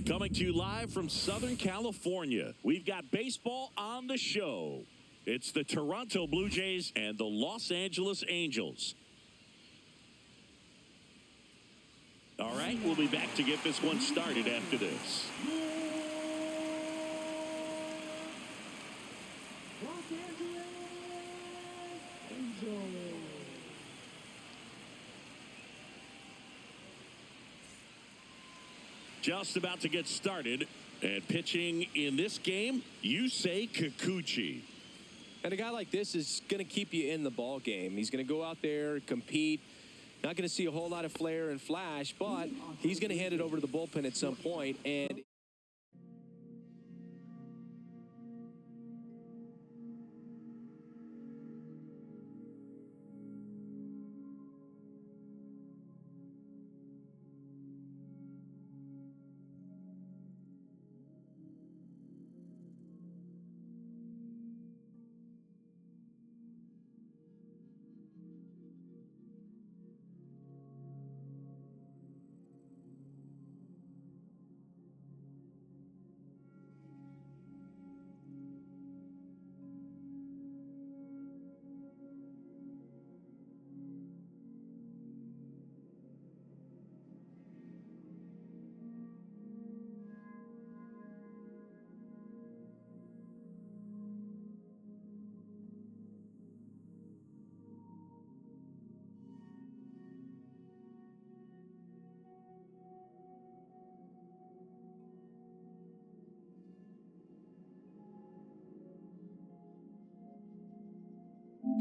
Coming to you live from Southern California, we've got baseball on the show. It's the Toronto Blue Jays and the Los Angeles Angels. All right, we'll be back to get this one started after this. Just about to get started, and pitching in this game, Yusei Kikuchi. And a guy like this is going to keep you in the ball game. He's going to go out there, compete. Not going to see a whole lot of flair and flash, but he's going to hand it over to the bullpen at some point. And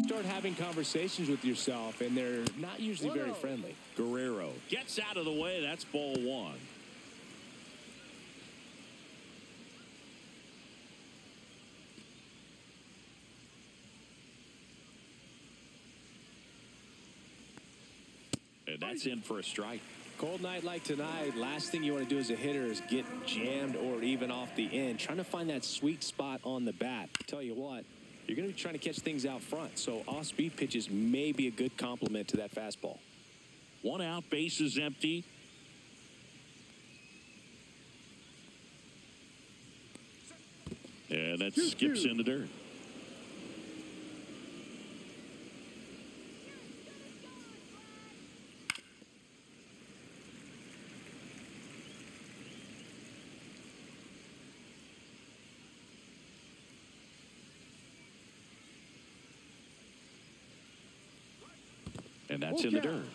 start having conversations with yourself, and they're not usually very friendly. Guerrero gets out of the way. That's ball one. And that's in for a strike. Cold night like tonight, last thing you want to do as a hitter is get jammed or even off the end. Trying to find that sweet spot on the bat. Tell you what, you're going to be trying to catch things out front, so off-speed pitches may be a good complement to that fastball. One out, base is empty. And that skips in the dirt. And that's in the dirt.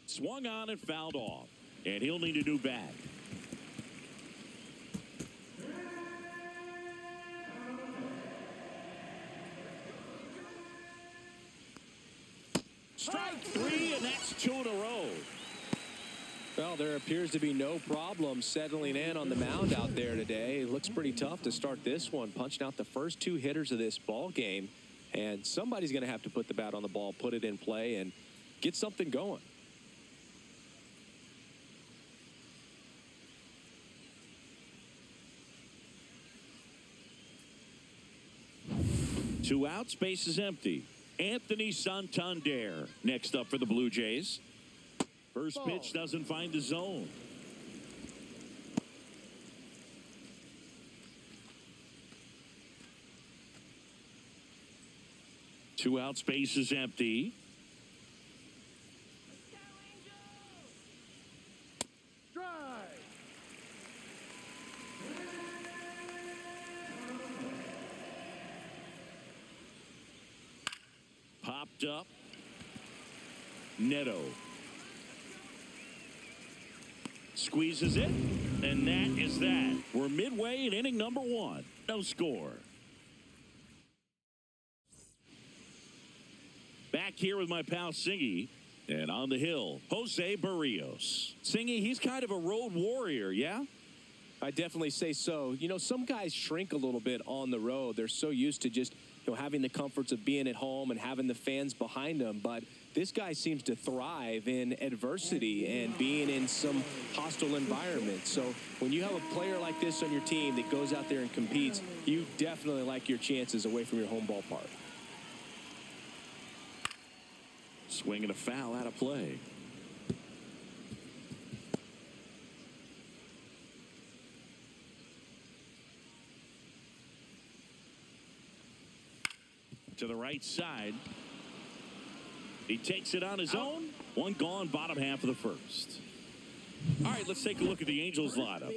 Swung on and fouled off. And he'll need a new bat. Strike three, and that's two in a row. Well, there appears to be no problem settling in on the mound out there today. It looks pretty tough to start this one, punching out the first two hitters of this ball game. And somebody's going to have to put the bat on the ball, put it in play, and get something going. Two outs, base is empty. Anthony Santander next up for the Blue Jays. First pitch doesn't find the zone. Two outs, base is empty. Popped up. Neto squeezes it, and that is that. We're midway in inning number one. No score. Back here with my pal Singy, and on the hill, Jose Barrios. Singy, he's kind of a road warrior, yeah? I definitely say so. You know, some guys shrink a little bit on the road. They're so used to just having the comforts of being at home and having the fans behind him. But this guy seems to thrive in adversity and being in some hostile environments. So when you have a player like this on your team that goes out there and competes, you definitely like your chances away from your home ballpark. Swing and a foul out of play. To the right side. He takes it on his own. One gone, bottom half of the first. All right, let's take a look at the Angels lineup.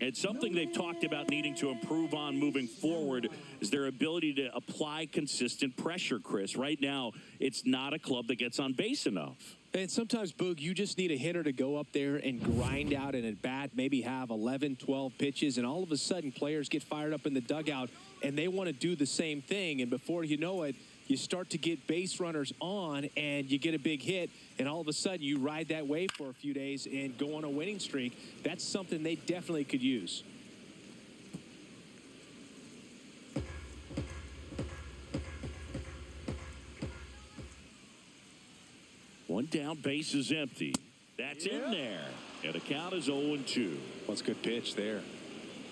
And something they've talked about needing to improve on moving forward is their ability to apply consistent pressure, Chris. Right now, it's not a club that gets on base enough. And sometimes, Boog, you just need a hitter to go up there and grind out an at-bat, maybe have 11, 12 pitches, and all of a sudden players get fired up in the dugout, and they want to do the same thing. And before you know it, you start to get base runners on, and you get a big hit, and all of a sudden you ride that wave for a few days and go on a winning streak. That's something they definitely could use. One down, base is empty. That's in there. And the count is 0-2. Well, it's a good pitch there.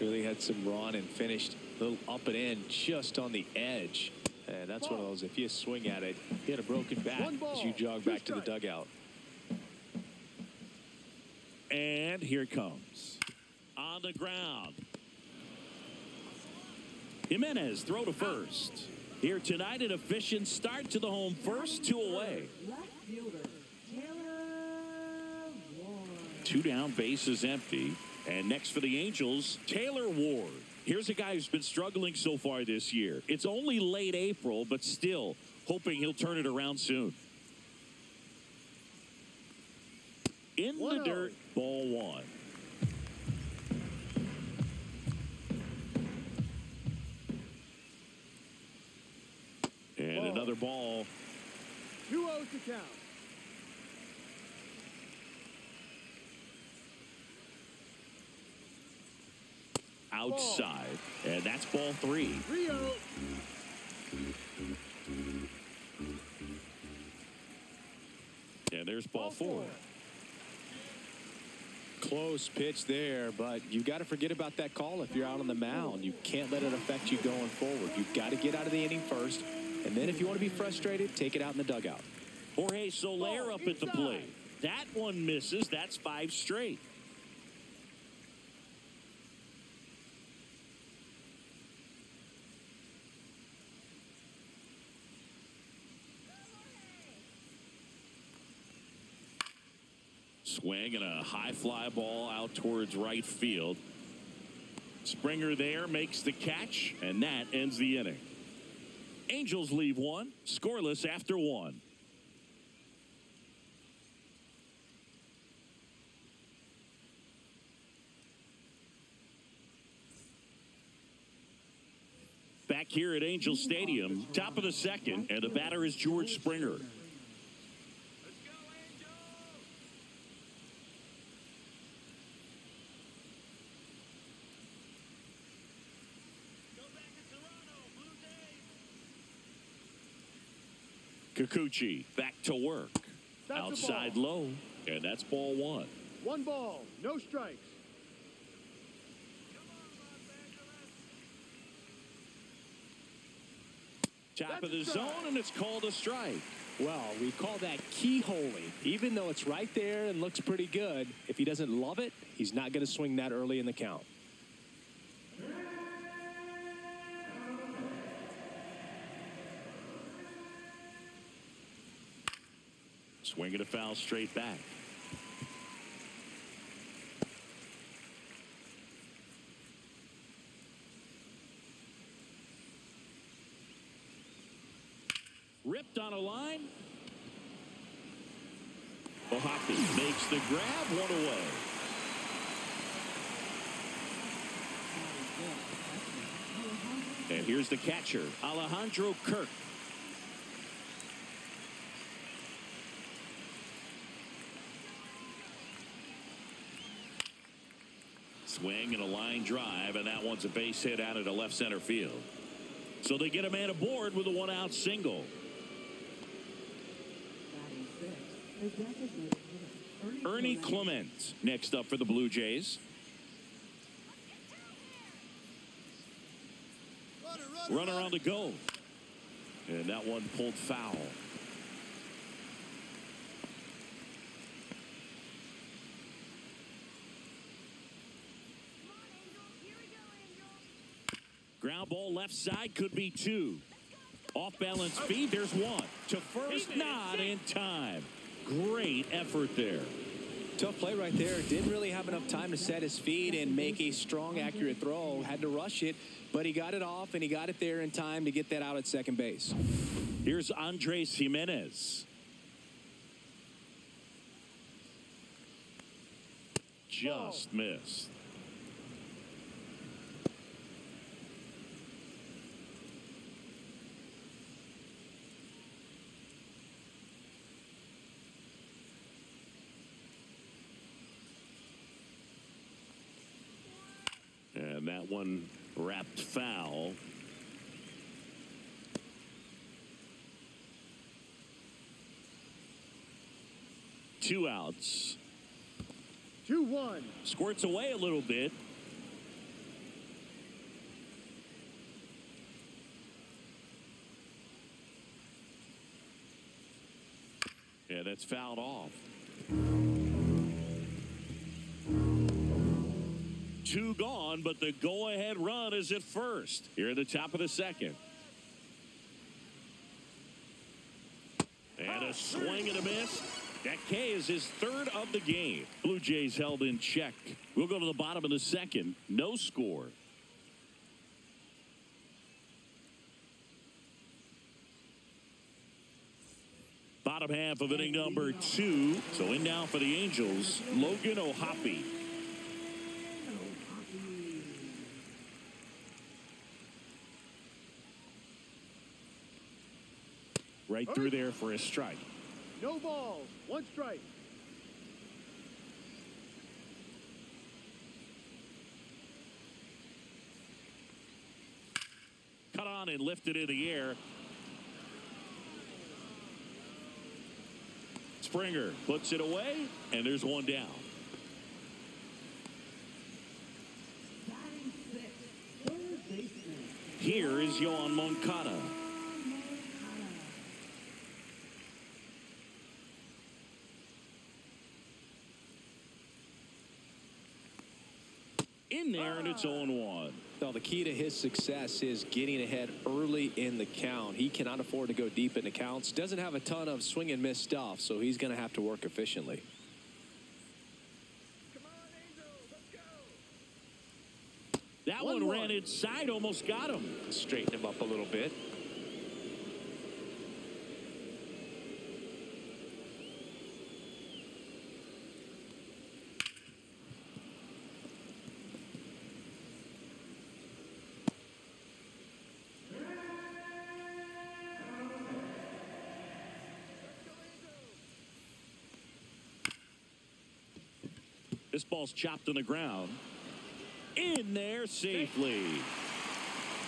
Really had some run and finished a little up and in just on the edge. And that's one of those, if you swing at it, you get a broken back as you jog back to the dugout. And here it comes. On the ground. Jimenez, throw to first. Here tonight, an efficient start to the home first, 2 away. Two down, base is empty. And next for the Angels, Taylor Ward. Here's a guy who's been struggling so far this year. It's only late April, but still hoping he'll turn it around soon. In the dirt, ball one. And another ball. 2-0 to count. Outside, and that's ball 3. 3-0. And there's ball 4. Close pitch there, but you got to forget about that call if you're out on the mound. You can't let it affect you going forward. You've got to get out of the inning first, and then if you want to be frustrated, take it out in the dugout. Jorge Soler up at the plate. That one misses. That's 5 straight. Swing and a high fly ball out towards right field. Springer there makes the catch, and that ends the inning. Angels leave one, scoreless after 1. Back here at Angel Stadium, top of the second, and the batter is George Springer. Kikuchi back to work. Outside low, and that's ball 1. 1 ball, no strikes. Top of the zone, and it's called a strike. Well, we call that keyholing. Even though it's right there and looks pretty good, if he doesn't love it, he's not going to swing that early in the count. Swinging a foul straight back. Ripped on a line. Oaxaca makes the grab, 1 away. And here's the catcher, Alejandro Kirk. Swing and a line drive, and that one's a base hit out into left center field. So they get a man aboard with a one-out single. Ernie Clement next up for the Blue Jays. Runner on the go. And that one pulled foul. Ground ball left side, could be two. Off balance feed, there's one. To first, not in time. Great effort there. Tough play right there. Didn't really have enough time to set his feet and make a strong, accurate throw. Had to rush it, but he got it off, and he got it there in time to get that out at second base. Here's Andres Jimenez. Just missed. And that one wrapped foul. Two outs. 2-1. Squirts away a little bit. Yeah, that's fouled off. Two gone, but the go-ahead run is at first. Here at the top of the second. And a swing and a miss. That K is his third of the game. Blue Jays held in check. We'll go to the bottom of the second. No score. Bottom half of inning number 2. So in now for the Angels, Logan O'Hoppe. Right through there for a strike. No balls. 1 strike. Cut on and lifted in the air. Springer puts it away, and there's one down. Here is Yoan Moncada. In there, and it's 0-1. Well, the key to his success is getting ahead early in the count. He cannot afford to go deep in the counts. Doesn't have a ton of swing and miss stuff, so he's going to have to work efficiently. Come on, Angels, let's go. That one ran inside, almost got him. Straighten him up a little bit. This ball's chopped on the ground. In there safely.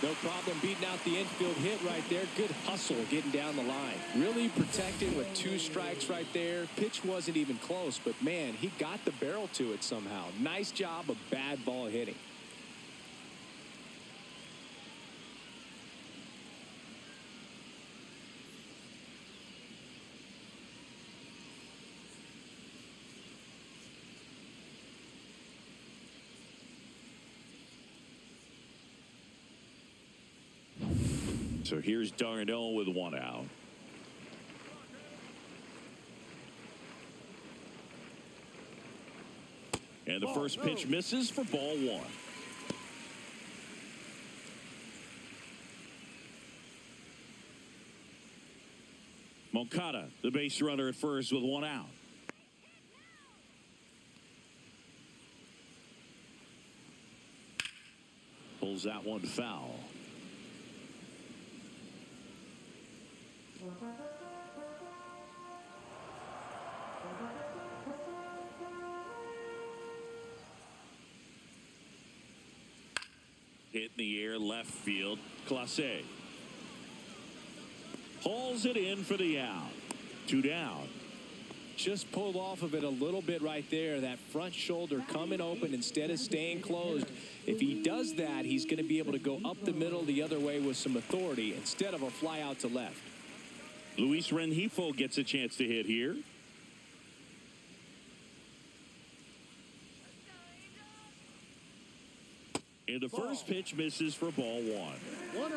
No problem beating out the infield hit right there. Good hustle getting down the line. Really protected with 2 strikes right there. Pitch wasn't even close, but man, he got the barrel to it somehow. Nice job of bad ball hitting. So here's Darnell with 1 out. And the first pitch misses for ball 1. Moncada, the base runner at first with 1 out. Pulls that one foul. Hit in the air, left field. Clase. Pulls it in for the out. 2 down. Just pulled off of it a little bit right there. That front shoulder coming open instead of staying closed. If he does that, he's going to be able to go up the middle the other way with some authority instead of a fly out to left. Luis Rengifo gets a chance to hit here. And the first pitch misses for ball 1. 1-0.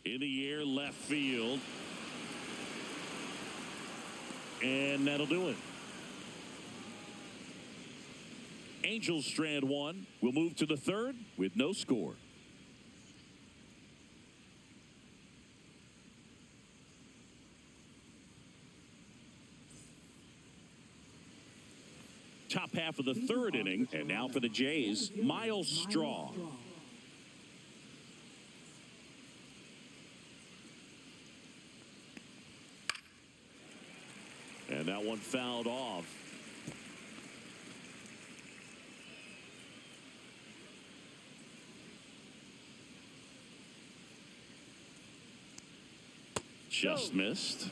In the air, left field. And that'll do it. Angels strand 1. We'll move to the 3rd with no score. Top half of the 3rd inning, and now for the Jays, Miles Straw. And that one fouled off. Just missed.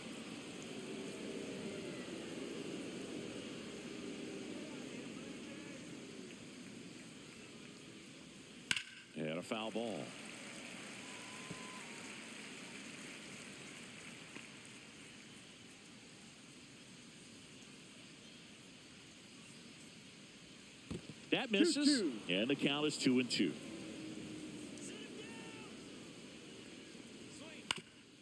And a foul ball. That misses, 2-2. and the count is 2-2.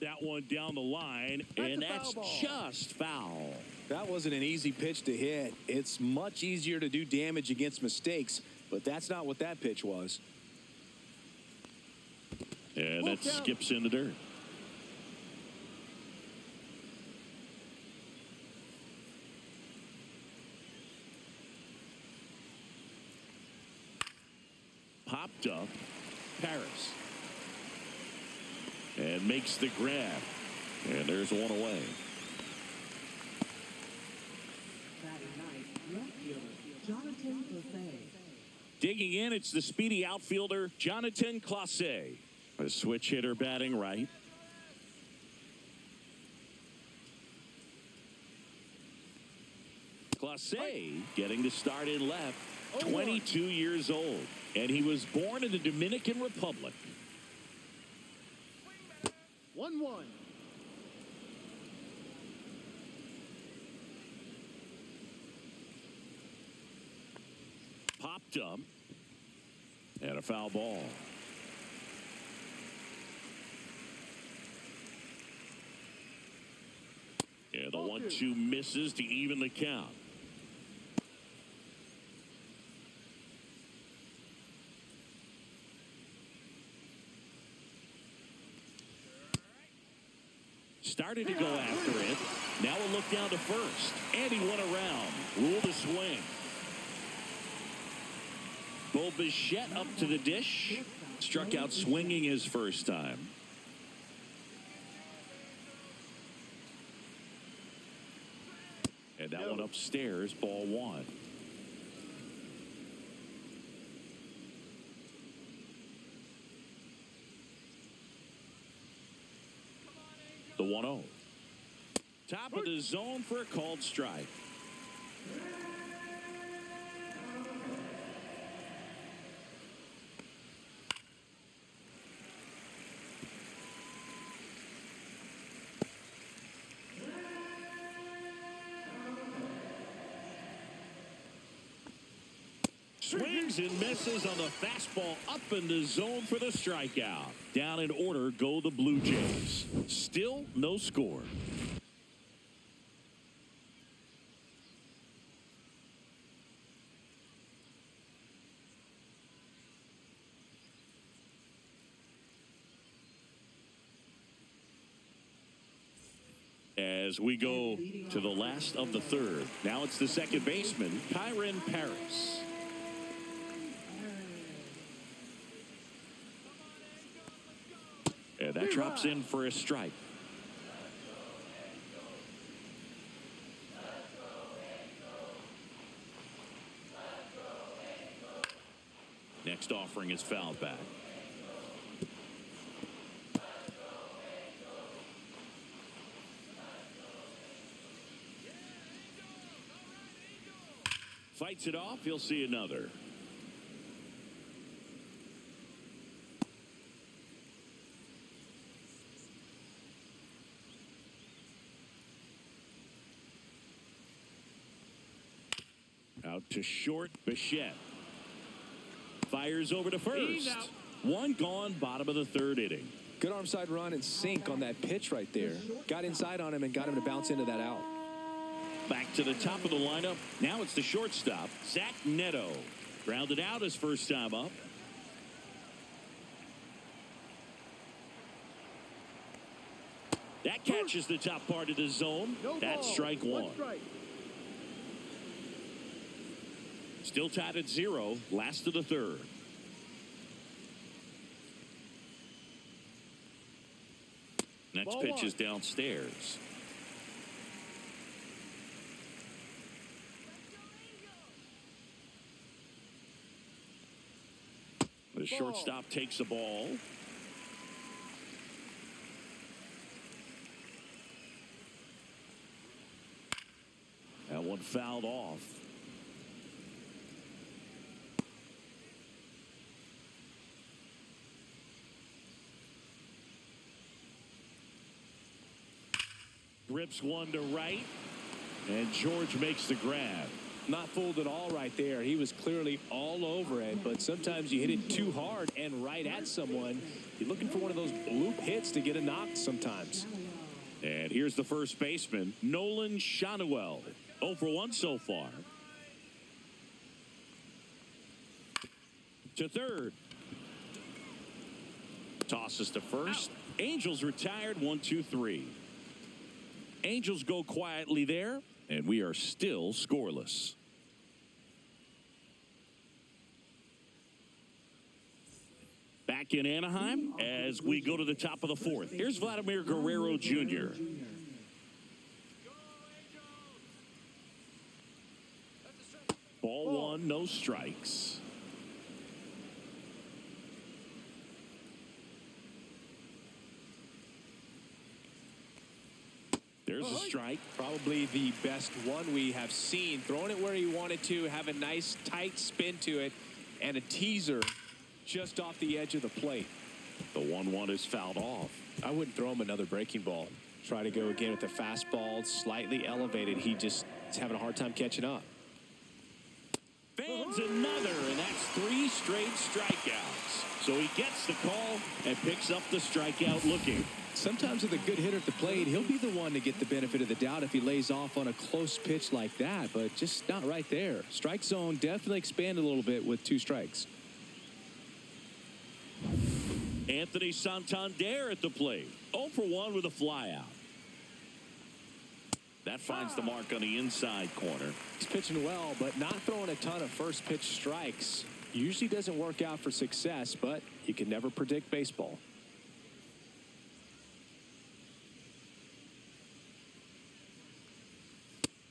That one down the line, and that's just foul. That wasn't an easy pitch to hit. It's much easier to do damage against mistakes, but that's not what that pitch was. And that skips in the dirt. Popped up. Paris. And makes the grab. And there's one away. Digging in, it's the speedy outfielder, Jonathan Clase. A switch hitter batting right. Clase getting the start in left. 22 years old. And he was born in the Dominican Republic. 1-1. Popped up. And a foul ball. And the 1-2 misses to even the count. Started to go after it. Now a look down to first. And he went around. Ruled a swing. Bo Bichette up to the dish. Struck out swinging his first time. And that one upstairs, ball 1. The 1-0. Top of the zone for a called strike. Swings and misses on the fastball up in the zone for the strikeout. Down in order go the Blue Jays. Still no score. As we go to the last of the 3rd. Now it's the second baseman, Kyron Paris. And that drops in for a strike. next offering is fouled back. Fights it off. He'll see another. Out to short. Bichette fires over to first. One gone, bottom of the third inning. Good arm side run and sink on that pitch right there. Got inside on him and got him to bounce into that out. Back to the top of the lineup. Now it's the shortstop, Zach Neto. Grounded out his first time up. That catches the top part of the zone. That's strike one. Still tied at 0. Last of the third. Next pitch is downstairs. The shortstop takes the ball. That one fouled off. Rips one to right, and George makes the grab. Not fooled at all right there. He was clearly all over it, but sometimes you hit it too hard and right at someone. You're looking for one of those bloop hits to get a knock sometimes. And here's the first baseman, Nolan Shanuel. 0 for 1 so far. To third. Tosses to first. Angels retired. 1, 2, 3. Angels go quietly there, and we are still scoreless. Back in Anaheim as we go to the top of the fourth. Here's Vladimir Guerrero Jr. Ball one, no strikes. There's a strike. Probably the best one we have seen. Throwing it where he wanted to, have a nice tight spin to it, and a teaser just off the edge of the plate. The 1-1 is fouled off. I wouldn't throw him another breaking ball. Try to go again with the fastball, slightly elevated. He just is having a hard time catching up. Fans another, and that's 3 straight strikeouts. So he gets the call and picks up the strikeout looking. Sometimes with a good hitter at the plate, he'll be the one to get the benefit of the doubt if he lays off on a close pitch like that, but just not right there. Strike zone definitely expanded a little bit with 2 strikes. Anthony Santander at the plate. 0 for 1 with a flyout. That finds the mark on the inside corner. He's pitching well, but not throwing a ton of first pitch strikes. Usually doesn't work out for success, but you can never predict baseball.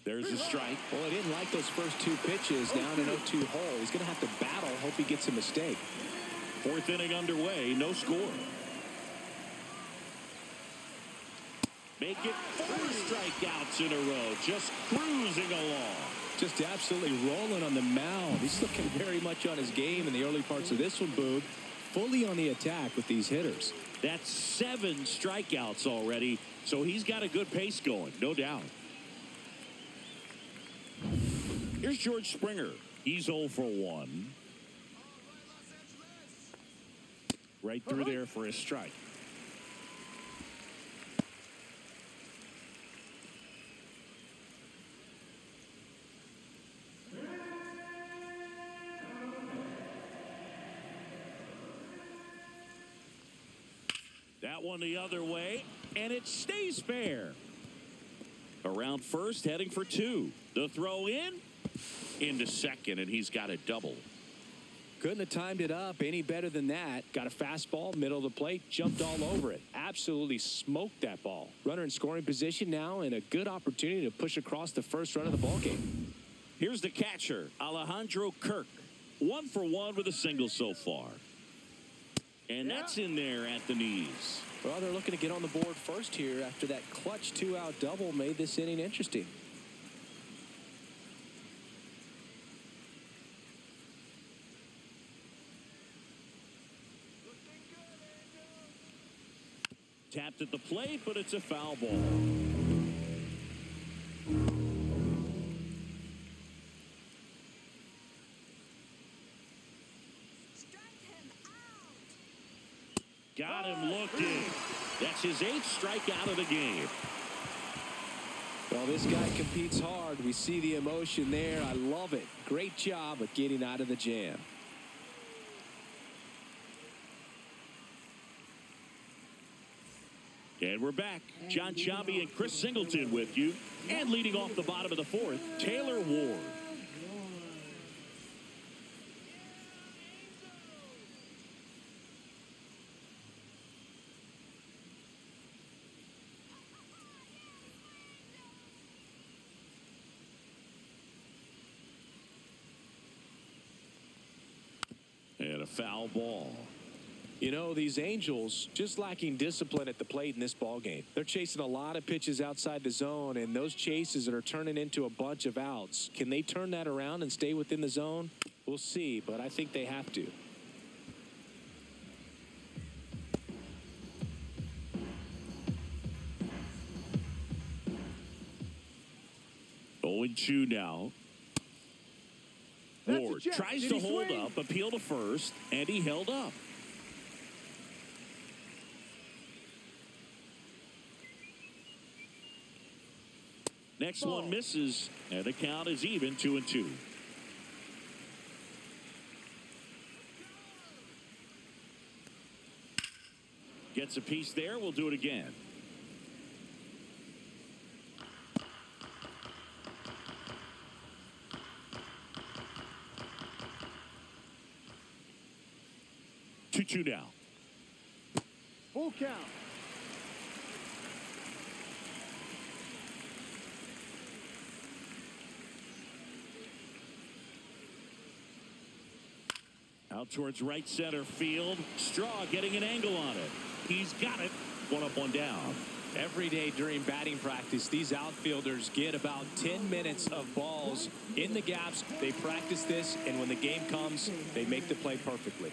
There's a strike. Well, he didn't like those first 2 pitches down an 0-2 hole. He's going to have to battle. Hope he gets a mistake. 4th inning underway. No score. Make it 4 strikeouts in a row. Just cruising along. Just absolutely rolling on the mound. He's looking very much on his game in the early parts of this one, Boog. Fully on the attack with these hitters. That's 7 strikeouts already. So he's got a good pace going, no doubt. Here's George Springer. He's 0 for 1. Right through there for a strike. That one the other way, and it stays fair. Around first, heading for 2. The throw in, into second, and he's got a double. Couldn't have timed it up any better than that. Got a fastball, middle of the plate, jumped all over it. Absolutely smoked that ball. Runner in scoring position now, and a good opportunity to push across the first run of the ballgame. Here's the catcher, Alejandro Kirk. 1 for 1 with a single so far. And that's in there at the knees. Well, they're looking to get on the board first here after that clutch 2-out double made this inning interesting. Tapped at the plate, but it's a foul ball. Got him looking. That's his 8th strikeout of the game. Well, this guy competes hard. We see the emotion there. I love it. Great job of getting out of the jam. And we're back. John Chavi and Chris Singleton with you. And leading off the bottom of the 4th, Taylor Ward. And a foul ball. You know, these Angels just lacking discipline at the plate in this ball game. They're chasing a lot of pitches outside the zone, and those chases are turning into a bunch of outs. Can they turn that around and stay within the zone? We'll see, but I think they have to. Oh, 0-2 now. Ward tries to hold up, appeal to first, and he held up. Next one misses, and the count is even 2-2. Gets a piece there. We'll do it again. Two now. Full count. Out towards right center field. Straw getting an angle on it. He's got it. 1 up, 1 down. Every day during batting practice, these outfielders get about 10 minutes of balls in the gaps. They practice this, and when the game comes, they make the play perfectly.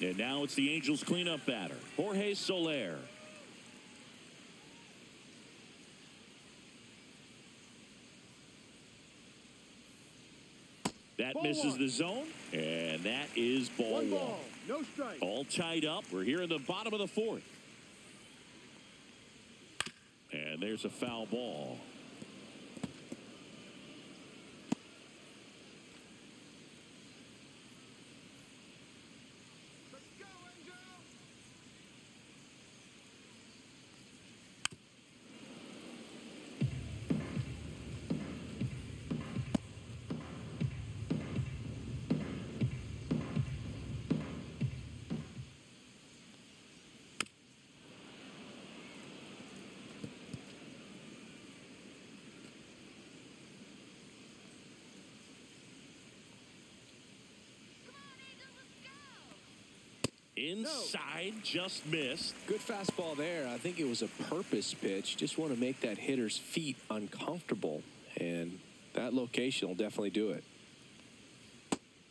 And now it's the Angels cleanup batter, Jorge Soler. That misses the zone, and that is ball 1. No strike. All tied up. We're here in the bottom of the 4th. And there's a foul ball. Inside, just missed. Good fastball there. I think it was a purpose pitch. Just want to make that hitter's feet uncomfortable, and that location will definitely do it.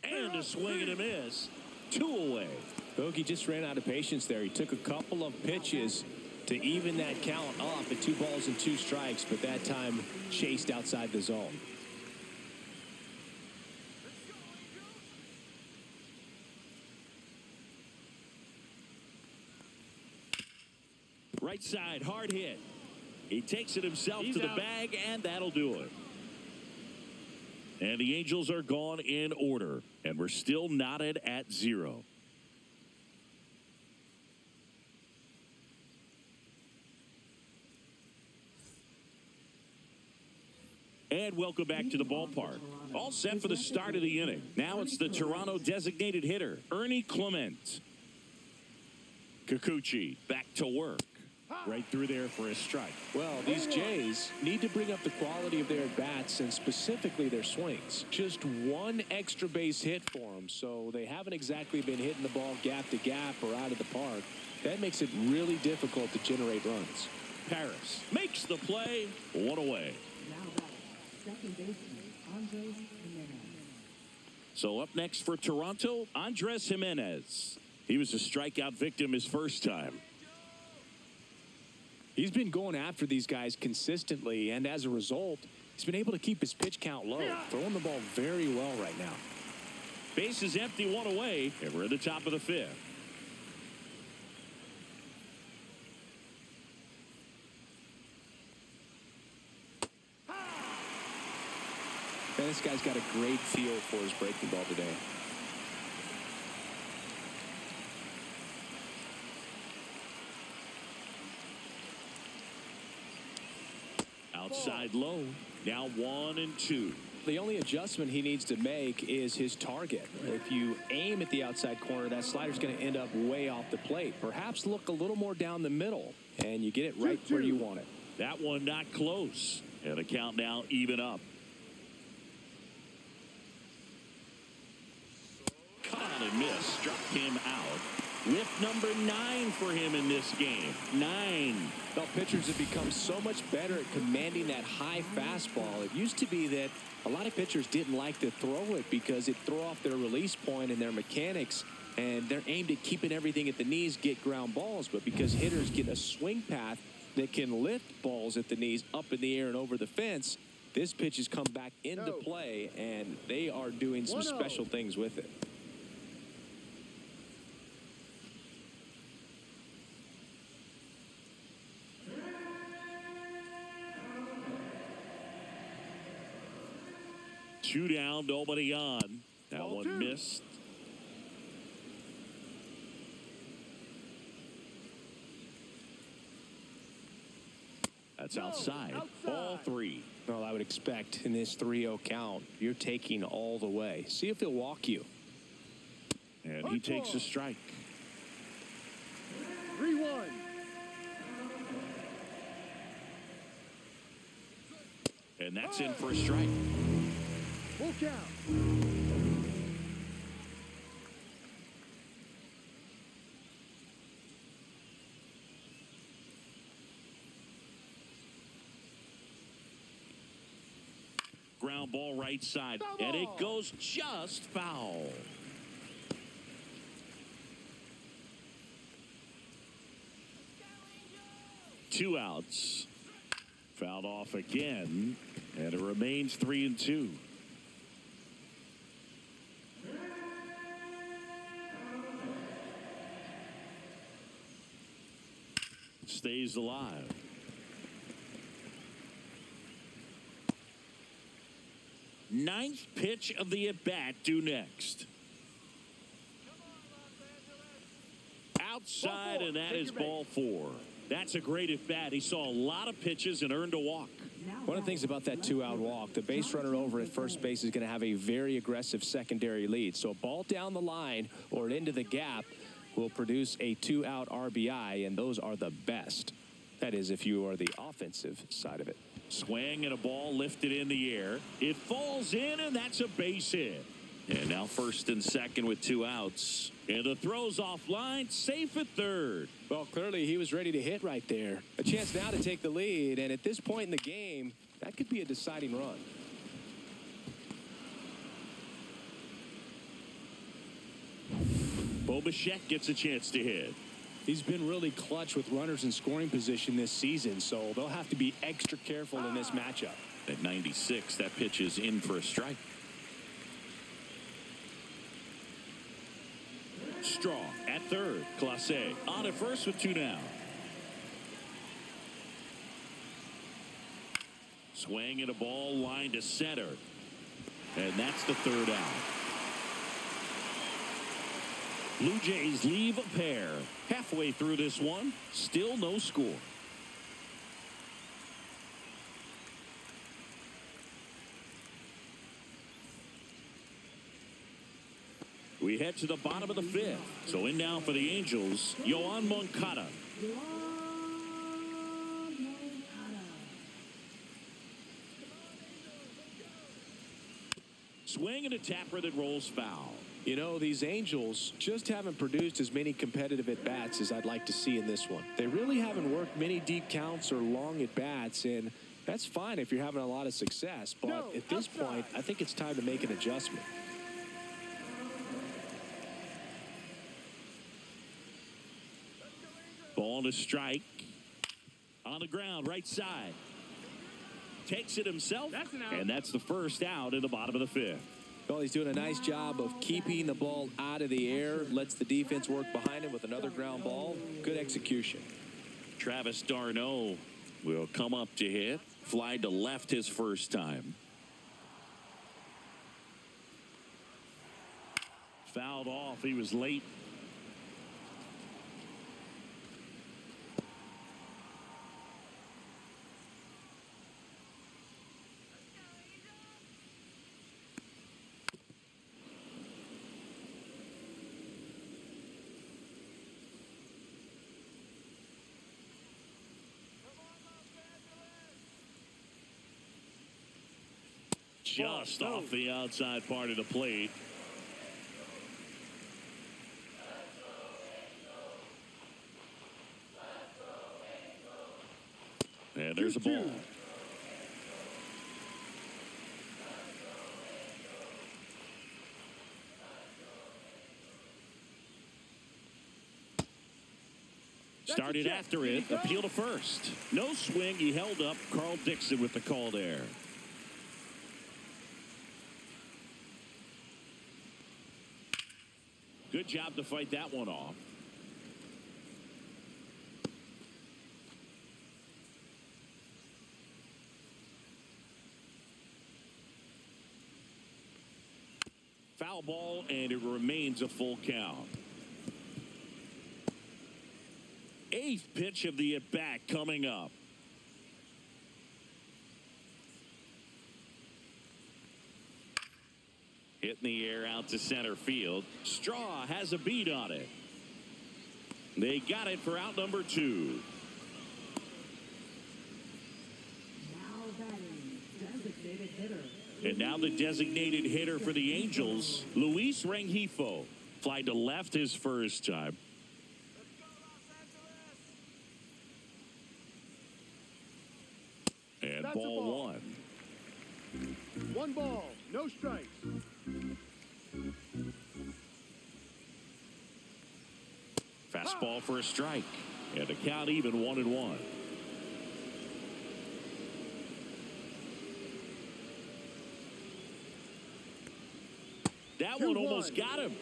And a swing and a miss. 2 away. Bogey just ran out of patience there. He took a couple of pitches to even that count off at 2 balls and 2 strikes, but that time chased outside the zone. Right side, hard hit. He takes it himself to the bag, and that'll do it. And the Angels are gone in order, and we're still knotted at 0. And welcome back to the ballpark. All set for the start of the inning. Now it's the Toronto designated hitter, Ernie Clement. Kikuchi back to work. Right through there for a strike. Well, these Jays need to bring up the quality of their at-bats and specifically their swings. Just one extra base hit for them, so they haven't exactly been hitting the ball gap to gap or out of the park. That makes it really difficult to generate runs. Paris makes the play. One away. Now batting, second baseman, Andres Jimenez. So up next for Toronto, Andres Jimenez. He was a strikeout victim his first time. He's been going after these guys consistently, and as a result, he's been able to keep his pitch count low, throwing the ball very well right now. Base is empty, one away, and we're at the top of the fifth. Man, this guy's got a great feel for his breaking ball today. Outside low. Now 1-2. The only adjustment he needs to make is his target. If you aim at the outside corner, that slider's going to end up way off the plate. Perhaps look a little more down the middle, and you get it right where you want it. That one not close. And the count now even up. Caught and missed. Struck him out. Lift number 9 for him in this game. 9. Well, pitchers have become so much better at commanding that high fastball. It used to be that a lot of pitchers didn't like to throw it because it threw off their release point and their mechanics, and they're aimed at keeping everything at the knees, get ground balls. But because hitters get a swing path that can lift balls at the knees up in the air and over the fence, this pitch has come back into play, and they are doing some special things with it. Two down, nobody on. That one missed. That's outside. Ball 3. Well, I would expect in this 3-0 count, you're taking all the way. See if he'll walk you. And he takes a strike. 3-1. And that's in for a strike. Full count. Ground ball right side. And it goes just foul. Two outs. Fouled off again. And it remains 3-2. Stays alive. Ninth pitch of the at-bat due next. Outside, and that is ball 4. That's a great at-bat. He saw a lot of pitches and earned a walk. One of the things about that 2-out walk, the base runner over at first base is going to have a very aggressive secondary lead. So a ball down the line or into the gap will produce a 2-out RBI, and those are the best. That is, if you are the offensive side of it. Swing and a ball lifted in the air. It falls in, and that's a base hit. And now first and second with 2 outs. And the throw's offline, safe at third. Well, clearly he was ready to hit right there. A chance now to take the lead, and at this point in the game, that could be a deciding run. Bo Bichette gets a chance to hit. He's been really clutch with runners in scoring position this season, so they'll have to be extra careful in this matchup. At 96, that pitch is in for a strike. Strong at third. Clase on at first with 2 down. Swing and a ball line to center. And that's the 3rd out. Blue Jays leave a pair. Halfway through this one, still no score. We head to the bottom of the 5th. So in now for the Angels, Yoan Moncada. Swing and a tapper that rolls foul. You know, these Angels just haven't produced as many competitive at-bats as I'd like to see in this one. They really haven't worked many deep counts or long at-bats, and that's fine if you're having a lot of success. But at this point, I think it's time to make an adjustment. Ball to strike. On the ground, right side. Takes it himself, and that's the first out in the bottom of the fifth. Well, he's doing a nice job of keeping the ball out of the air, lets the defense work behind him with another ground ball. Good execution. Travis d'Arnaud will come up to hit. Fly to left his first time. Fouled off. He was late. Just off the outside part of the plate. And there's a ball. Started after it. Appeal to first. No swing. He held up. Carl Dixon with the call there. Good job to fight that one off. Foul ball, and it remains a full count. Eighth pitch of the at-bat coming up. Hit in the air out to center field. Straw has a beat on it. They got it for out number 2. Now batting, designated hitter. And now the designated hitter for the Angels, Luis Rengifo. Fly to left his first time. And That's ball 1. 1 ball, no strikes. Fastball for a strike. And the count even 1-1. That one almost got him.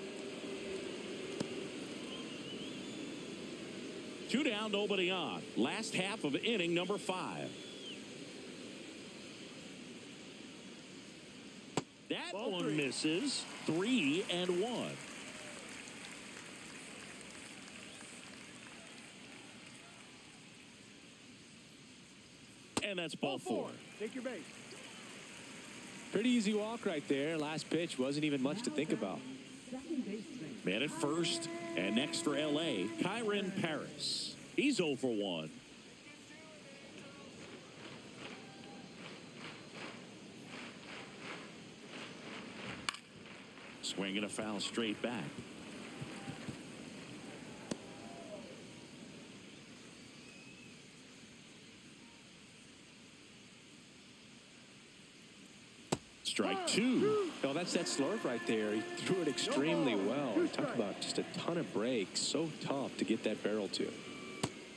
2 down, nobody on. Last half of inning number 5. That one misses. 3-1. And that's ball 4. Take your base. Pretty easy walk right there. Last pitch wasn't even much to think about. Second baseman. Man at first, and next for L.A., Kyron Paris. He's 0 for 1. Swinging a foul straight back. Strike 2. Oh, that's that slurve right there. He threw it extremely well. Talk about just a ton of breaks. So tough to get that barrel to.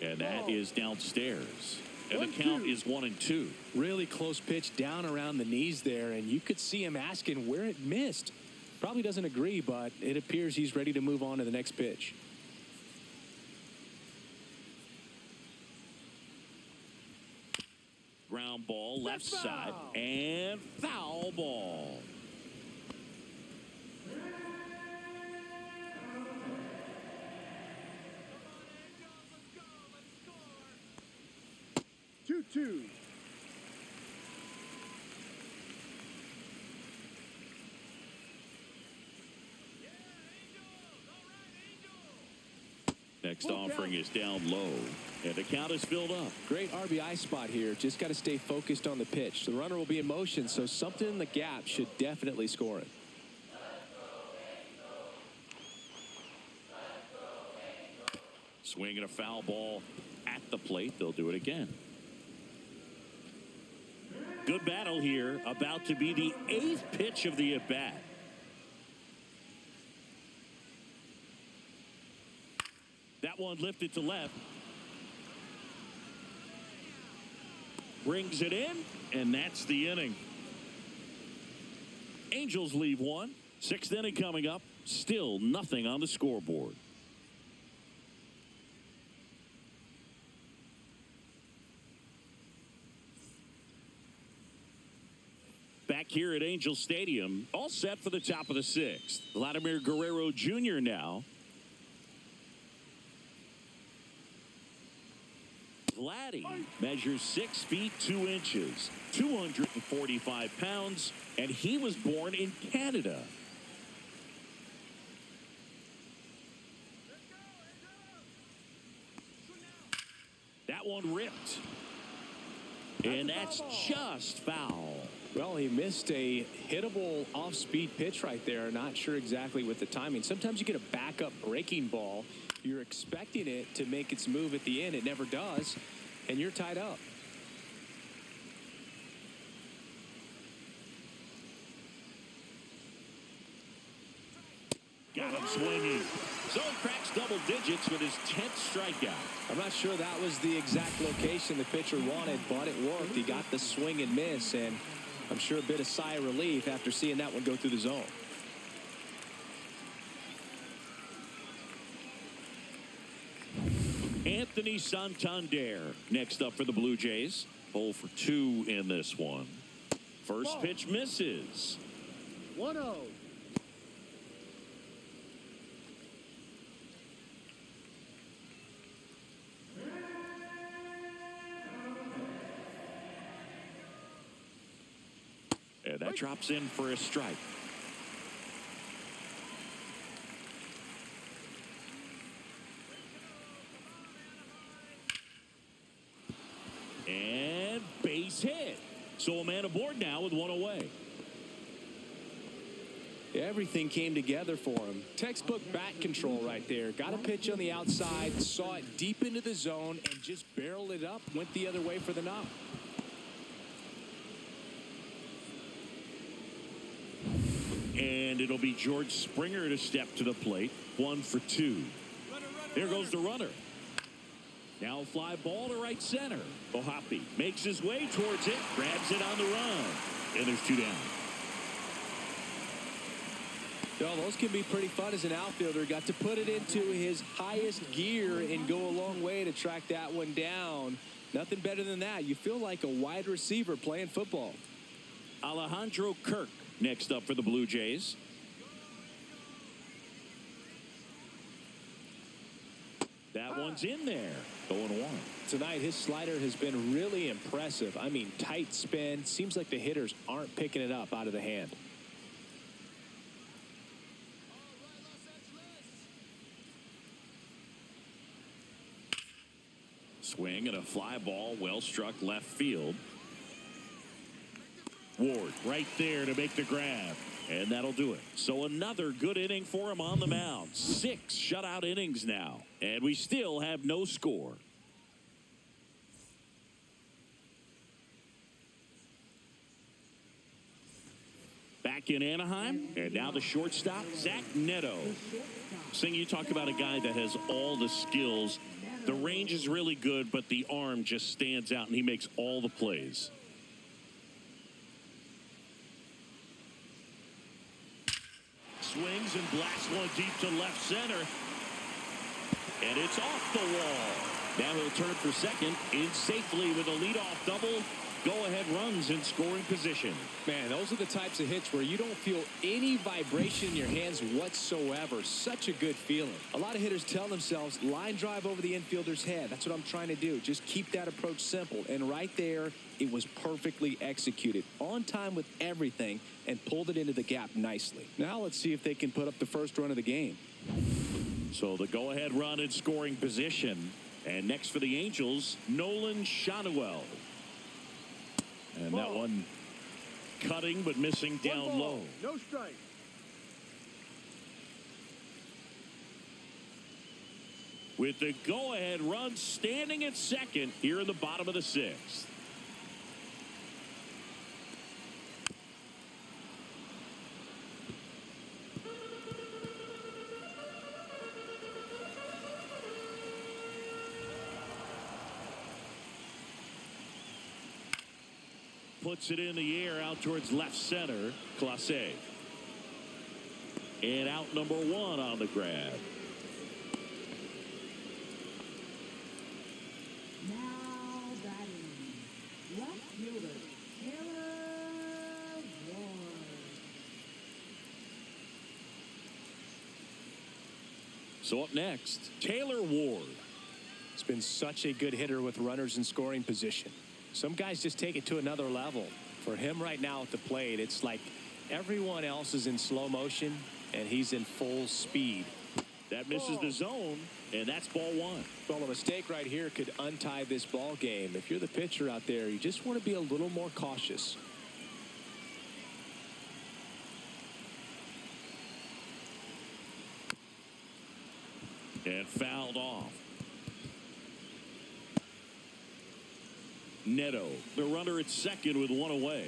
And that is downstairs. And the count is 1-2. Really close pitch down around the knees there, and you could see him asking where it missed. Probably doesn't agree, but it appears he's ready to move on to the next pitch. Ground ball, left side, and foul ball. Two. Next offering is down low, and the count is filled up. Great RBI spot here. Just got to stay focused on the pitch. The runner will be in motion, so something in the gap should definitely score it. Swinging a foul ball at the plate. They'll do it again. Good battle here. About to be the 8th pitch of the at-bat. That one lifted to left. Brings it in, and that's the inning. Angels leave one. 6th inning coming up. Still nothing on the scoreboard. Back here at Angel Stadium, all set for the top of the 6th. Vladimir Guerrero Jr. now. Vladdy measures 6 feet 2 inches, 245 pounds, and he was born in Canada. That one ripped. And that's just foul. Well, he missed a hittable off-speed pitch right there. Not sure exactly with the timing. Sometimes you get a backup breaking ball. You're expecting it to make its move at the end. It never does, and you're tied up. Got him swinging. So cracks double digits with his 10th strikeout. I'm not sure that was the exact location the pitcher wanted, but it worked. He got the swing and miss, and I'm sure a bit of sigh of relief after seeing that one go through the zone. Anthony Santander next up for the Blue Jays. 0 for 2 in this one. First pitch misses. 1-0. And that drops in for a strike. And base hit. So a man aboard now with 1 away. Everything came together for him. Textbook bat control right there. Got a pitch on the outside, saw it deep into the zone, and just barreled it up, went the other way for the knock. And it'll be George Springer to step to the plate. 1 for 2. There goes the runner. Now a fly ball to right center. Ohapi makes his way towards it, grabs it on the run. And there's 2 down. Well, those can be pretty fun as an outfielder. Got to put it into his highest gear and go a long way to track that one down. Nothing better than that. You feel like a wide receiver playing football. Alejandro Kirk next up for the Blue Jays. That one's in there. 0-1. Tonight, his slider has been really impressive. I mean, tight spin. Seems like the hitters aren't picking it up out of the hand. Swing and a fly ball, well struck left field. Ward right there to make the grab. And that'll do it. So another good inning for him on the mound. 6 shutout innings now. And we still have no score. Back in Anaheim. And now the shortstop, Zach Neto. Sing, you talk about a guy that has all the skills. The range is really good, but the arm just stands out, and he makes all the plays. Swings and blasts one deep to left center. And it's off the wall. Now he'll turn for second in safely with a leadoff double. Go-ahead runs in scoring position. Man, those are the types of hits where you don't feel any vibration in your hands whatsoever. Such a good feeling. A lot of hitters tell themselves, line drive over the infielder's head. That's what I'm trying to do. Just keep that approach simple. And right there, it was perfectly executed. On time with everything and pulled it into the gap nicely. Now let's see if they can put up the first run of the game. So the go-ahead run in scoring position. And next for the Angels, Nolan Shanuel. And that one cutting but missing down low. No strike. With the go-ahead run standing at second here in the bottom of the sixth. Puts it in the air out towards left center. Clase. And out number one on the grab. Now batting. Left fielder, Taylor Ward. So up next, Taylor Ward. He's been such a good hitter with runners in scoring position. Some guys just take it to another level. For him right now at the plate, it's like everyone else is in slow motion and he's in full speed. That misses the zone, and that's ball one. Well, a mistake right here could untie this ball game. If you're the pitcher out there, you just want to be a little more cautious. And fouled off. Neto, the runner at second with one away.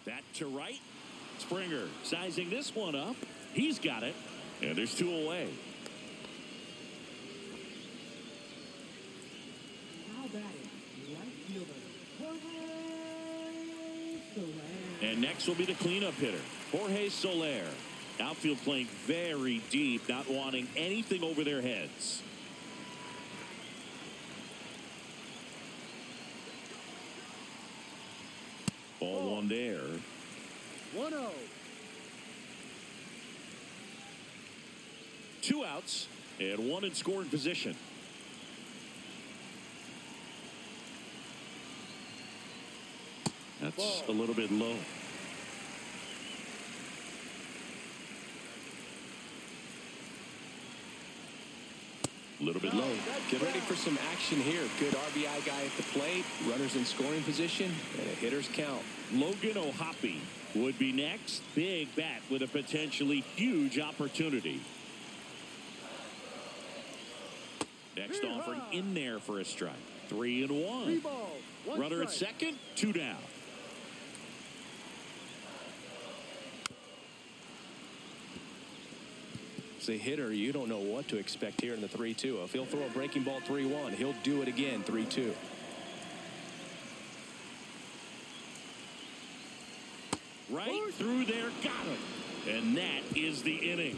That to right. Springer sizing this one up. He's got it. And there's two away. Now batting. Right fielder, Jorge Soler. And next will be the cleanup hitter, Jorge Soler. Outfield playing very deep, not wanting anything over their heads. Ball one there. 1-0. Two outs and one in scoring position. That's a little bit low. A little bit low. Get ready for some action here. Good RBI guy at the plate. Runners in scoring position. And a hitter's count. Logan O'Hoppe would be next. Big bat with a potentially huge opportunity. Next offering in there for a strike. 3-1. 3 balls, 1 Runner at strike. second, 2 down. As a hitter, you don't know what to expect here in the 3-2. If he'll throw a breaking ball 3-1, he'll do it again 3-2. Right through there, got him. And that is the inning.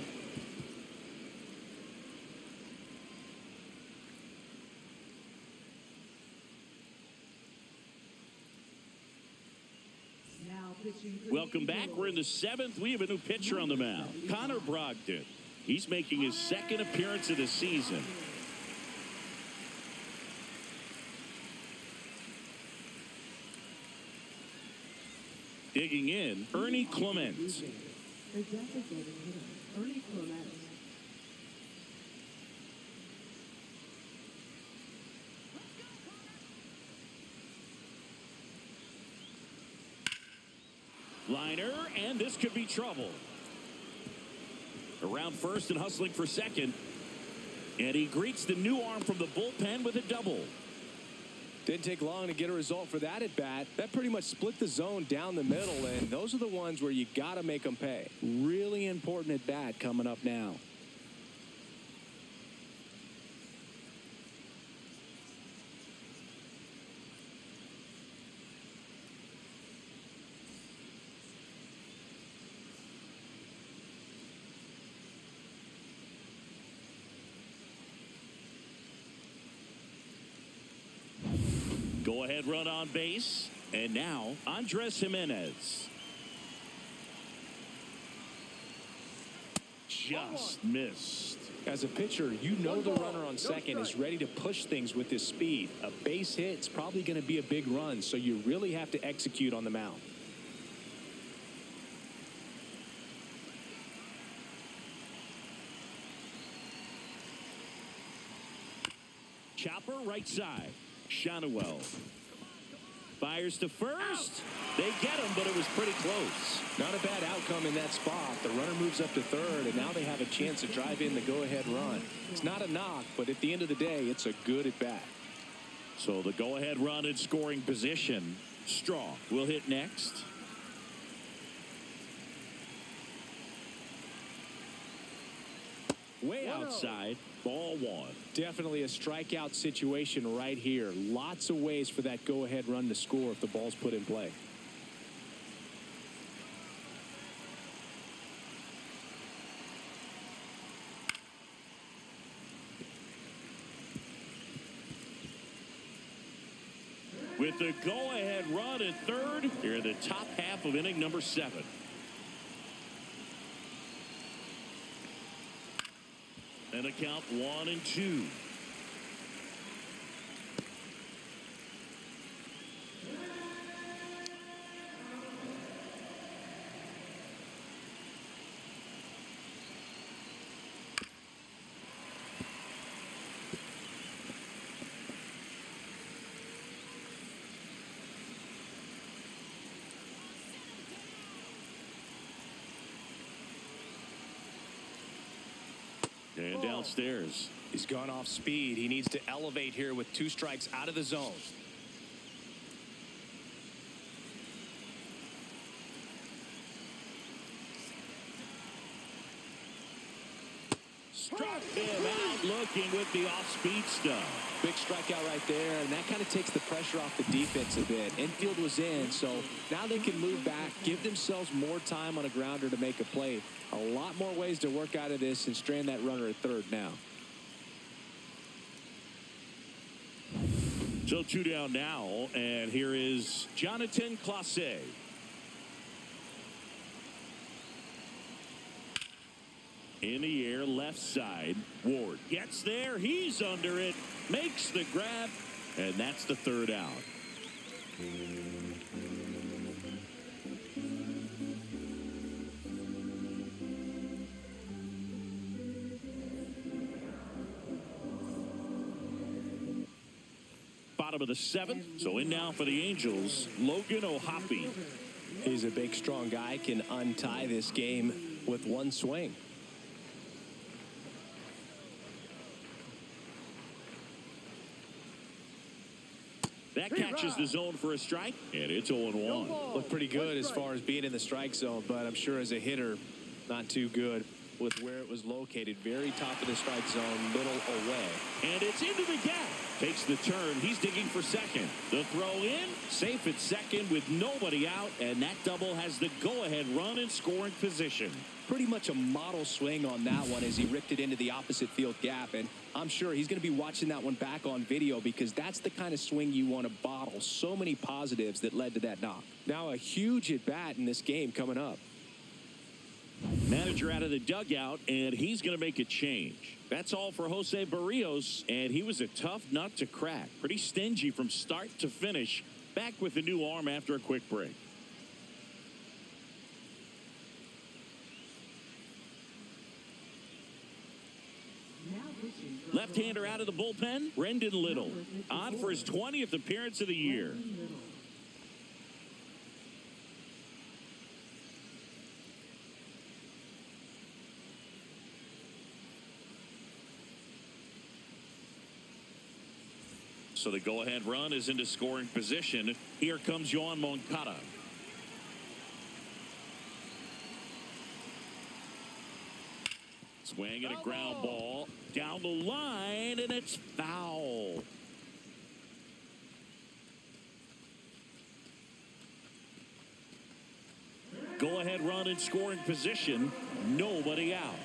Now pitching for the Welcome back. Eagles. We're in the 7th. We have a new pitcher on the mound, Connor Brogdon. He's making his second appearance of the season. Digging in, Ernie Clement. The designated hitter, Ernie Clement. Liner, and this could be trouble. Around first and hustling for second. And he greets the new arm from the bullpen with a double. Didn't take long to get a result for that at bat. That pretty much split the zone down the middle, and those are the ones where you got to make them pay. Really important at bat coming up now. Go ahead run on base. And now Andres Jimenez. Just missed. As a pitcher, you know the runner on second is ready to push things with his speed. A base hit's probably going to be a big run, so you really have to execute on the mound. Chopper right side. Shonwell fires to first. They get him, but it was pretty close. Not a bad outcome in that spot. The runner moves up to third, and now they have a chance to drive in the go-ahead run. It's not a knock, but at the end of the day, it's a good at-bat. So the go-ahead run in scoring position. Strong will hit next. Way outside. Ball one. Definitely a strikeout situation right here. Lots of ways for that go-ahead run to score if the ball's put in play. With the go-ahead run at third, here in the top half of inning number 7. And a count 1-2. And downstairs. He's gone off speed. He needs to elevate here with 2 strikes out of the zone. Struck him out looking with the off-speed stuff. Big strikeout right there, and that kind of takes the pressure off the defense a bit. Infield was in, so now they can move back, give themselves more time on a grounder to make a play. A lot more ways to work out of this and strand that runner at third now. So 2 down now, and here is Jonathan Clase. In the air, left side. Ward gets there. He's under it. Makes the grab. And that's the 3rd out. Bottom of the 7th. So in now for the Angels, Logan O'Hoppe. He's a big, strong guy. Can untie this game with one swing. That catches the zone for a strike, and it's 0-1. Looked pretty good as far as being in the strike zone, but I'm sure as a hitter, not too good with where it was located. Very top of the strike zone, middle away. And it's into the gap. Takes the turn. He's digging for second. The throw in, safe at second with nobody out, and that double has the go-ahead run in scoring position. Pretty much a model swing on that one as he ripped it into the opposite field gap, and I'm sure he's going to be watching that one back on video because that's the kind of swing you want to bottle. So many positives that led to that knock. Now a huge at-bat in this game coming up. Manager out of the dugout, and he's going to make a change. That's all for Jose Barrios, and he was a tough nut to crack. Pretty stingy from start to finish. Back with the new arm after a quick break. Left-hander out of the bullpen, Brendan Little. On for his 20th appearance of the year. So the go-ahead run is into scoring position. Here comes Yoan Moncada. Swing and a ground ball down the line, and it's foul. Go-ahead run in scoring position. Nobody out.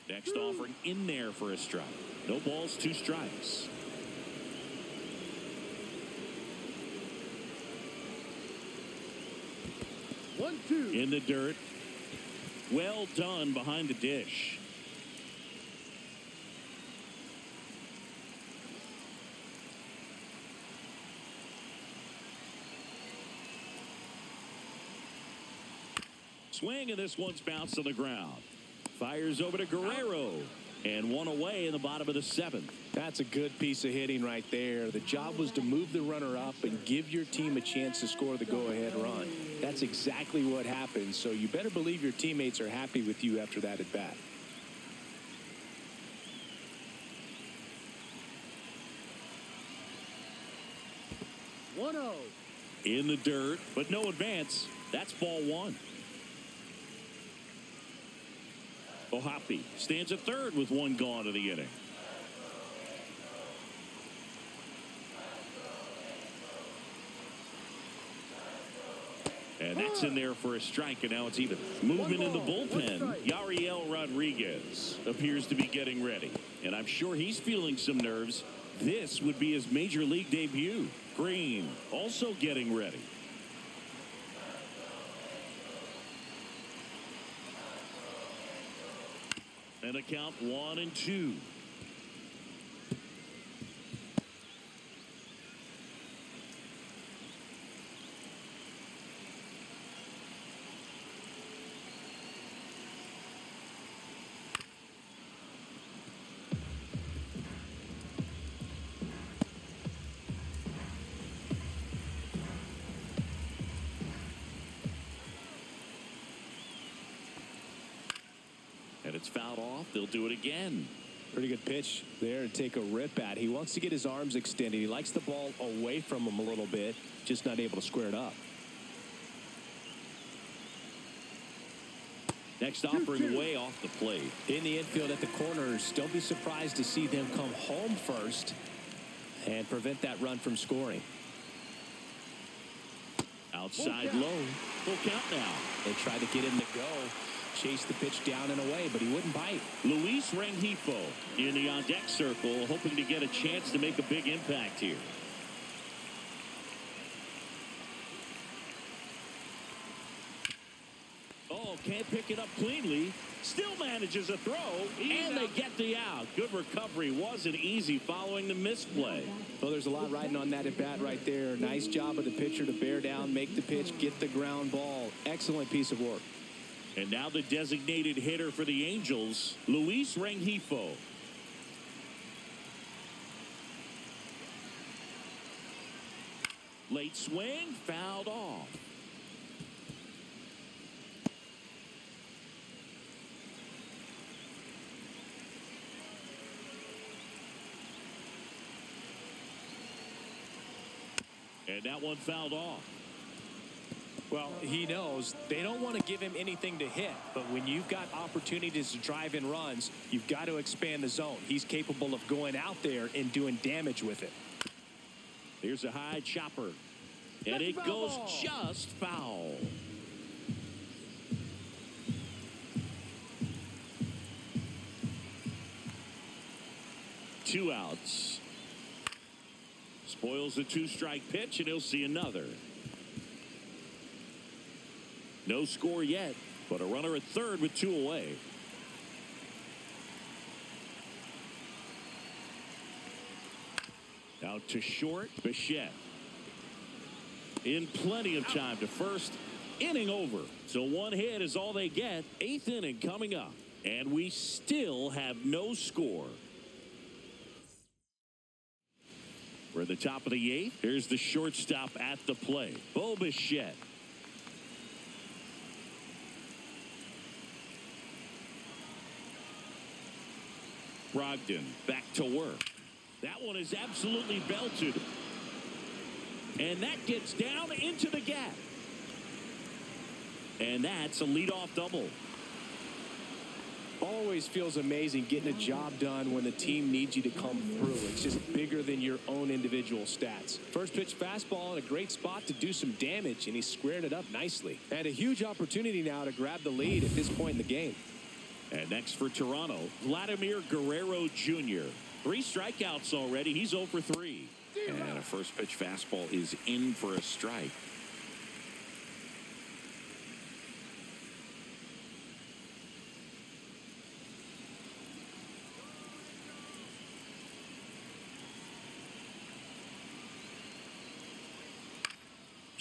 Next offering in there for a strike. No balls, 2 strikes. One, two. In the dirt. Well done behind the dish. Swing, and this one's bounced on the ground. Fires over to Guerrero. And one away in the bottom of the 7th. That's a good piece of hitting right there. The job was to move the runner up and give your team a chance to score the go-ahead run. That's exactly what happened, so you better believe your teammates are happy with you after that at bat. One oh. In the dirt, but no advance. That's ball 1. Ohapi stands at third with 1 gone in the inning. And that's in there for a strike, and now it's even. Movement in the bullpen. Yariel Rodriguez appears to be getting ready, and I'm sure he's feeling some nerves. This would be his major league debut. Green also getting ready. And a count 1-2. And it's fouled off. They'll do it again. Pretty good pitch there to take a rip at. He wants to get his arms extended. He likes the ball away from him a little bit, just not able to square it up. Next offering way off the plate. In the infield at the corners, don't be surprised to see them come home first and prevent that run from scoring. Outside low. Full count now. They tried to get him to go. Chase the pitch down and away, but he wouldn't bite. Luis Rengifo in the on-deck circle, hoping to get a chance to make a big impact here. Oh, can't pick it up cleanly. Still manages a throw, and they get the out. Good recovery. Wasn't easy following the misplay. Well, there's a lot riding on that at bat right there. Nice job of the pitcher to bear down, make the pitch, get the ground ball. Excellent piece of work. And now the designated hitter for the Angels, Luis Rengifo. Late swing, fouled off. And that one fouled off. Well, he knows they don't want to give him anything to hit, but when you've got opportunities to drive in runs, you've got to expand the zone. He's capable of going out there and doing damage with it. Here's a high chopper, and it goes just foul. Two outs. Spoils the 2-strike pitch, and he'll see another. No score yet, but a runner at third with 2 away. Out to short, Bichette. In plenty of time to first. Inning over. So 1 hit is all they get. 8th inning coming up. And we still have no score. We're at the top of the 8th. Here's the shortstop at the plate, Bo Bichette. Brogdon back to work. That one is absolutely belted. And that gets down into the gap. And that's a leadoff double. Always feels amazing getting a job done when the team needs you to come through. It's just bigger than your own individual stats. First pitch fastball in a great spot to do some damage, and he squared it up nicely. And a huge opportunity now to grab the lead at this point in the game. And next for Toronto, Vladimir Guerrero Jr. 3 strikeouts already. He's 0 for 3. And a first pitch fastball is in for a strike.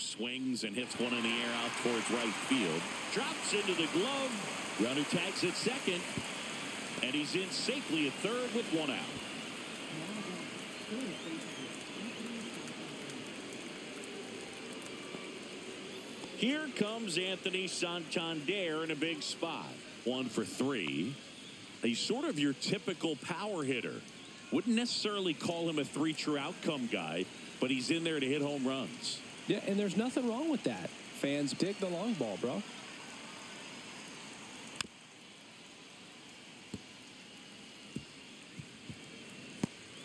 Swings and hits one in the air out towards right field. Drops into the glove. Runner tags at second. And he's in safely at third with one out. Here comes Anthony Santander in a big spot. 1 for 3. He's sort of your typical power hitter. Wouldn't necessarily call him a 3 true outcome guy, but he's in there to hit home runs. Yeah, and there's nothing wrong with that. Fans dig the long ball, bro.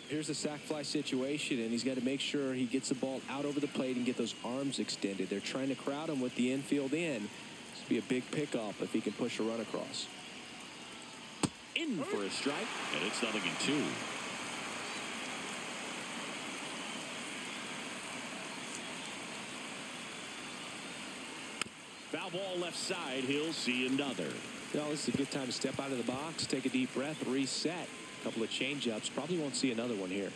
Here's a sac fly situation, and he's got to make sure he gets the ball out over the plate and get those arms extended. They're trying to crowd him with the infield in. This would be a big pickup if he can push a run across. In for a strike, and it's 0-2. Foul ball left side. He'll see another. You know, this is a good time to step out of the box, take a deep breath, reset. A couple of change-ups. Probably won't see another one here.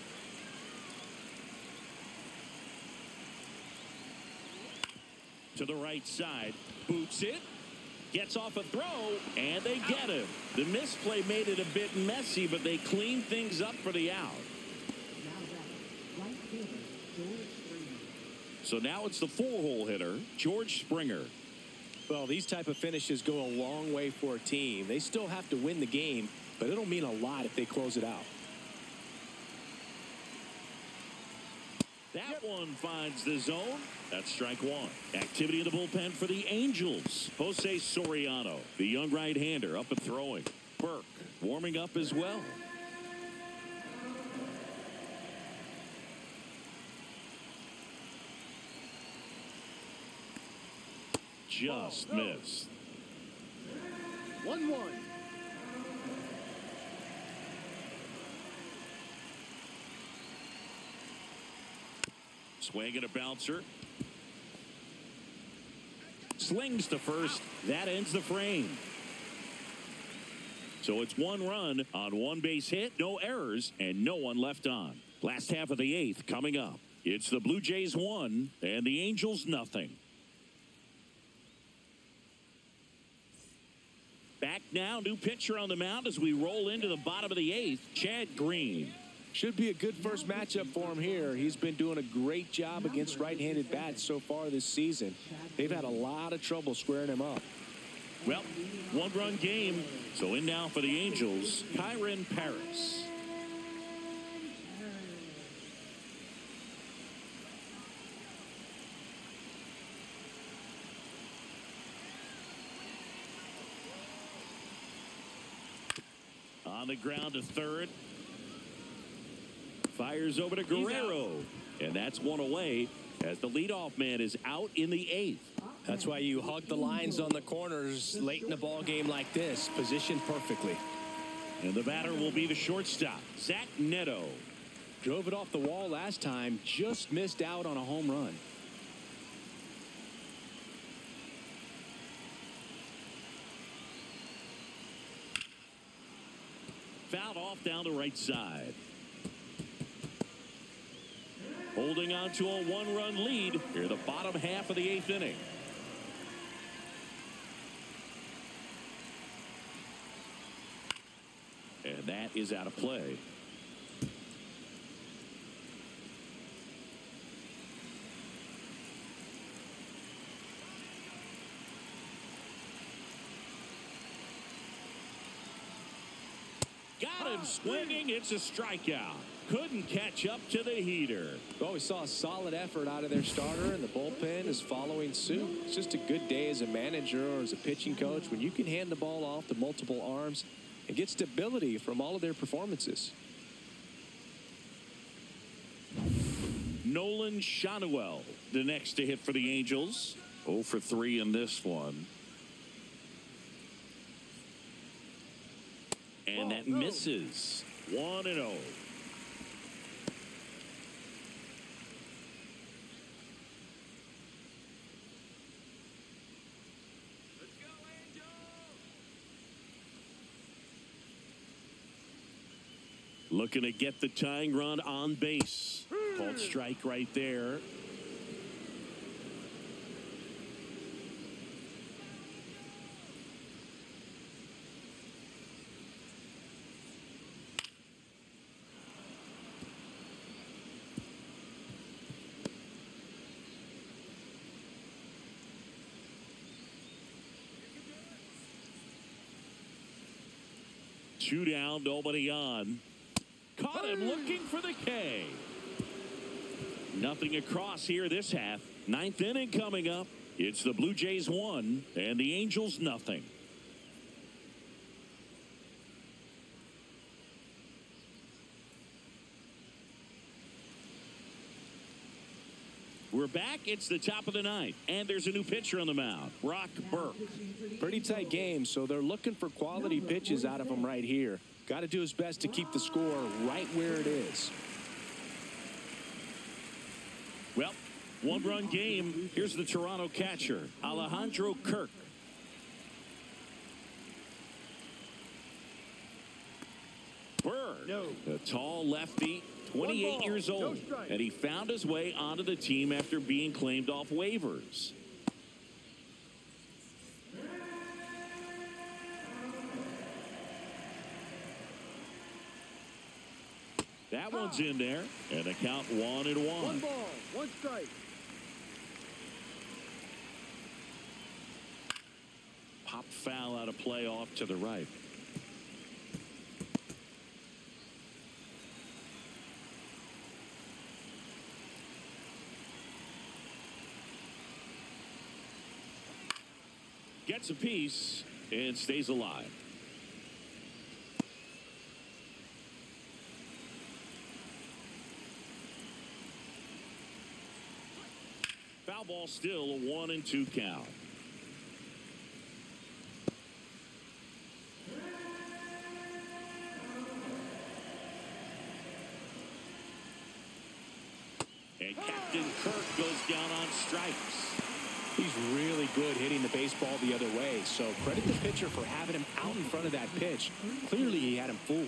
To the right side. Boots it. Gets off a throw, and they get him. The misplay made it a bit messy, but they cleaned things up for the out. So now it's the 4-hole hitter, George Springer. Well, these type of finishes go a long way for a team. They still have to win the game, but it'll mean a lot if they close it out. That one finds the zone. That's strike 1. Activity in the bullpen for the Angels. Jose Soriano, the young right-hander, up and throwing. Burke warming up as well. Just missed. 1-1. Swing and a bouncer. Slings to first. That ends the frame. So it's 1 run on 1 base hit, no errors, and no one left on. Last half of the 8th coming up. It's the Blue Jays 1 and the Angels nothing. Back now, new pitcher on the mound as we roll into the bottom of the 8th, Chad Green. Should be a good first matchup for him here. He's been doing a great job against right-handed bats so far this season. They've had a lot of trouble squaring him up. Well, 1-run game. So in now for the Angels, Kyron Paris. On the ground to third. Fires over to Guerrero. And that's one away as the leadoff man is out in the 8th. That's why you hug the lines on the corners late in a ball game like this. Positioned perfectly. And the batter will be the shortstop, Zach Neto. Drove it off the wall last time. Just missed out on a home run. Fouled off down the right side. Holding on to a 1-run lead here the bottom half of the 8th inning. And that is out of play. Got him swinging. It's a strikeout. Couldn't catch up to the heater. Well, we saw a solid effort out of their starter, and the bullpen is following suit. It's just a good day as a manager or as a pitching coach when you can hand the ball off to multiple arms and get stability from all of their performances. Nolan Shanuel, the next to hit for the Angels. 0 for 3 in this one. And that misses. 1-0. Looking to get the tying run on base. Called strike right there. 2 down, nobody on. Caught him looking for the K. Nothing across here this half. 9th inning coming up. It's the Blue Jays 1 and the Angels nothing. We're back. It's the top of the 9th, and there's a new pitcher on the mound, Brock Burke. Pretty tight game, so they're looking for quality pitches out of him right here. Got to do his best to keep the score right where it is. Well, 1-run game. Here's the Toronto catcher, Alejandro Kirk. Bird, a tall lefty, 28 years old, and he found his way onto the team after being claimed off waivers. That one's in there, and a count 1-1. 1 ball, 1 strike. Pop foul out of play off to the right. Gets a piece and stays alive. Foul ball, still a 1-2 count. And Captain Kirk goes down on strikes. He's really good hitting the baseball the other way, so credit the pitcher for having him out in front of that pitch. Clearly, he had him fooled.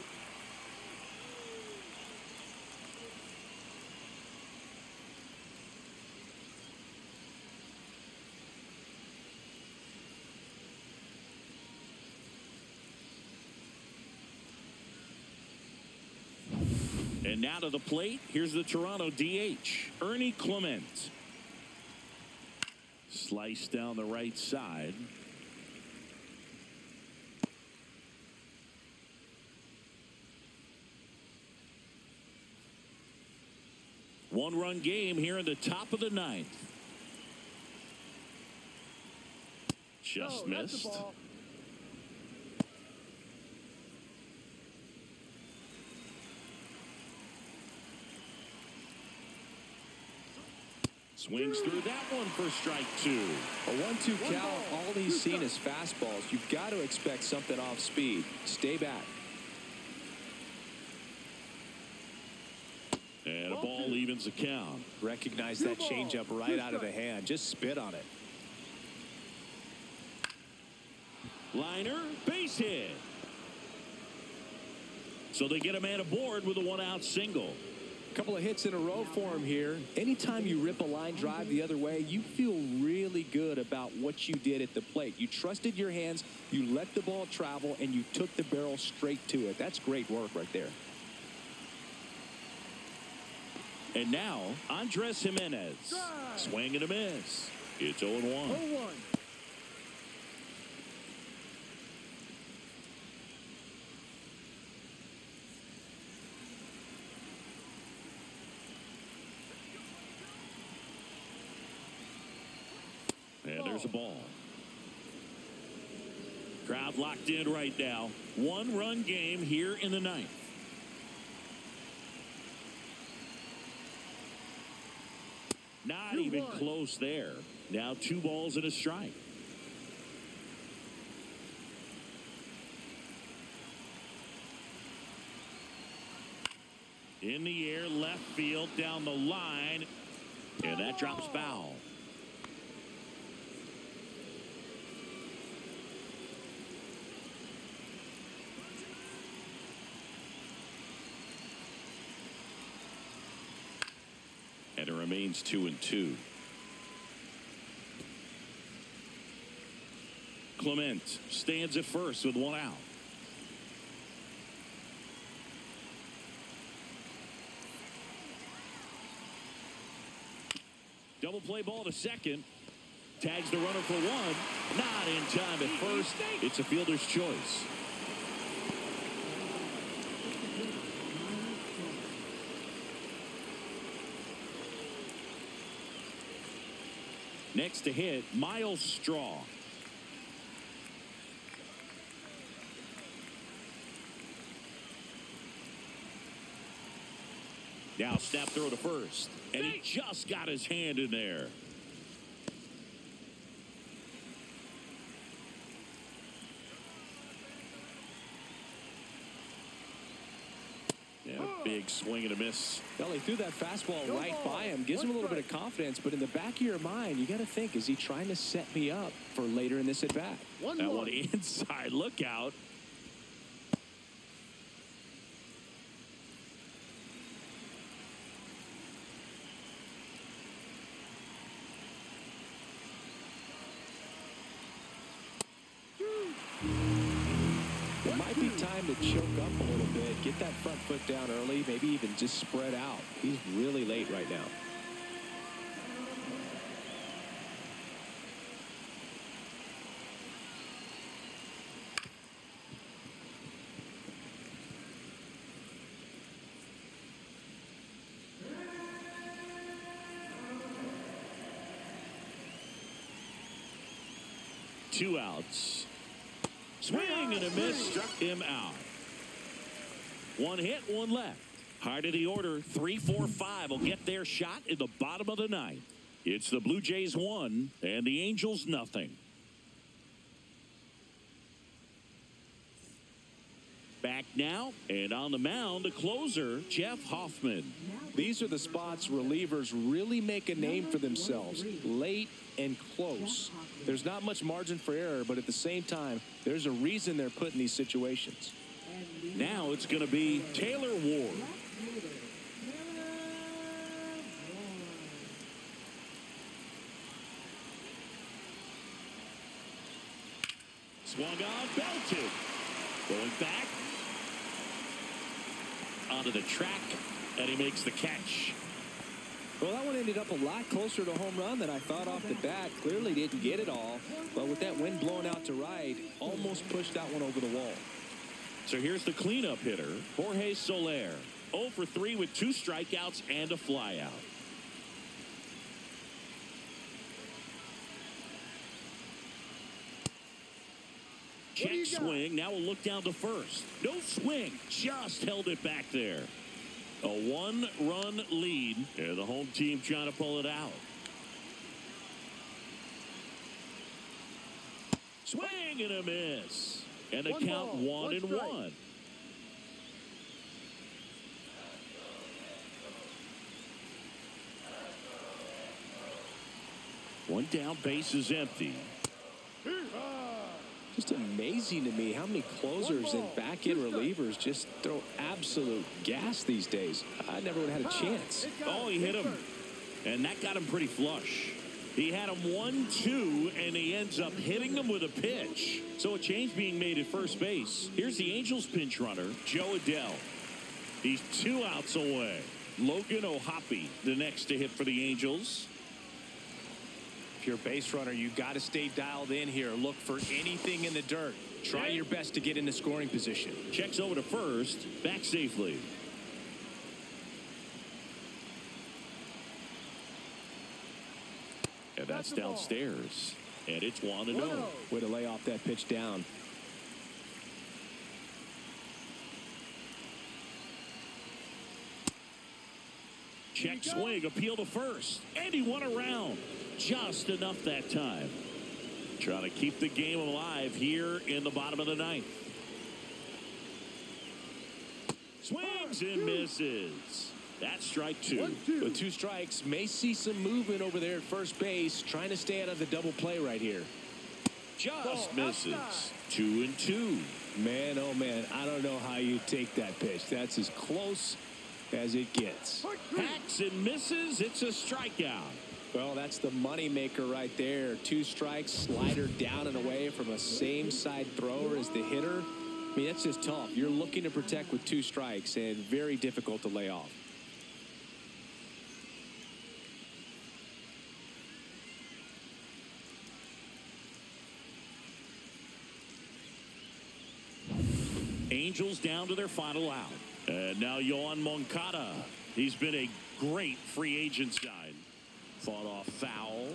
And now to the plate, here's the Toronto DH, Ernie Clement. Slice down the right side. One-run game here in the top of the 9th. Just missed. Swings through that one for strike 2. A 1-2 count, all he's seen is fastballs. You've got to expect something off speed. Stay back. And a ball evens the count. Recognize that changeup right out of the hand. Just spit on it. Liner, base hit. So they get a man aboard with a 1-out single. Couple of hits in a row for him here. Anytime you rip a line drive the other way, you feel really good about what you did at the plate. You trusted your hands, you let the ball travel, and you took the barrel straight to it. That's great work right there. And now, Andres Jimenez. Swing and a miss. It's 0-1. 0-1. And there's a ball. Crowd locked in right now. 1-run game here in the 9th. Not even close there. Now 2 balls and a strike. In the air, left field, down the line. And that drops foul. And it remains 2-2. Clement stands at first with 1 out. Double play ball to second. Tags the runner for 1. Not in time at first. It's a fielder's choice. Next to hit, Miles Straw. Now snap throw to first. And he just got his hand in there. Yeah, big swing and a miss. Well, he threw that fastball right by him. Gives him a little bit of confidence. But in the back of your mind, you got to think, is he trying to set me up for later in this at-bat? That one inside. Look out. It might be time to choke up a little bit, get that front foot down early, maybe even just spread out. He's really late right now. Two outs. Swing and a miss, struck him out. One hit, one left. Heart of the order, 3-4-5 will get their shot in the bottom of the ninth. It's the Blue Jays 1 and the Angels nothing. Back now, and on the mound, the closer, Jeff Hoffman. These are the spots relievers really make a name for themselves. Late and close. There's not much margin for error, but at the same time, there's a reason they're put in these situations. Now it's going to be Taylor Ward. Swung on, belted. Going back. Onto the track, and he makes the catch. Well, that one ended up a lot closer to home run than I thought off the bat. Clearly didn't get it all, but with that wind blowing out to right, almost pushed that one over the wall. So here's the cleanup hitter, Jorge Soler. 0 for 3 with 2 strikeouts and a flyout. Check swing. Now we'll look down to first. No swing. Just held it back there. A 1-run lead. And the home team trying to pull it out. Swing and a miss. And the count 1-1. One down, base is empty. Just amazing to me how many closers and back-end relievers just throw absolute gas these days. I never would have had a chance. Oh, he hit him. And that got him pretty flush. He had him 1-2, and he ends up hitting him with a pitch. So a change being made at first base. Here's the Angels pinch runner, Joe Adell. He's 2 outs away. Logan O'Hoppe, the next to hit for the Angels. If you're a base runner, you got to stay dialed in here. Look for anything in the dirt. Try your best to get into scoring position. Checks over to first, back safely. And that's downstairs. And it's 1-0. Way to lay off that pitch down. Check swing, appeal to first. And he won around. Just enough that time. Trying to keep the game alive here in the bottom of the ninth. Swings and misses. That's strike 2. With 2 strikes, may see some movement over there at first base, trying to stay out of the double play right here. Just misses. 2-2. Man, oh man, I don't know how you take that pitch. That's as close as it gets. Hacks and misses. It's a strikeout. Well, that's the money maker right there. 2 strikes, slider down and away from a same side thrower as the hitter. I mean, that's just tough. You're looking to protect with 2 strikes and very difficult to lay off. Angels down to their final out. And now Yohan Moncada. He's been a great free agent sign. Fought off foul.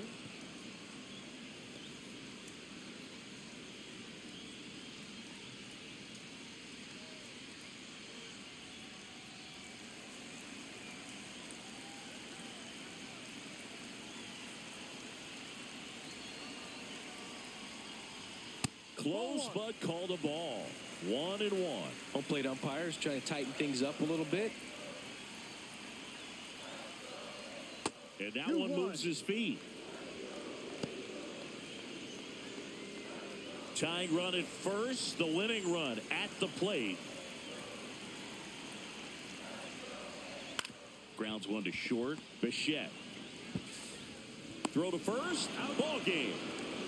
Close, but called a ball. 1-1. Home plate umpires trying to tighten things up a little bit. And that one moves his feet. Tying run at first, the winning run at the plate. Grounds one to short. Bichette. Throw to first. Ball game.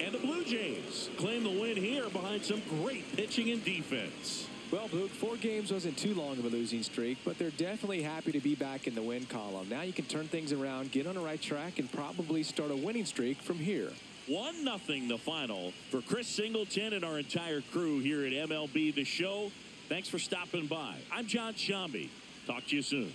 And the Blue Jays claim the win here behind some great pitching and defense. Well, Boog, 4 games wasn't too long of a losing streak, but they're definitely happy to be back in the win column. Now you can turn things around, get on the right track, and probably start a winning streak from here. 1-0 the final for Chris Singleton and our entire crew here at MLB The Show. Thanks for stopping by. I'm John Shambi. Talk to you soon.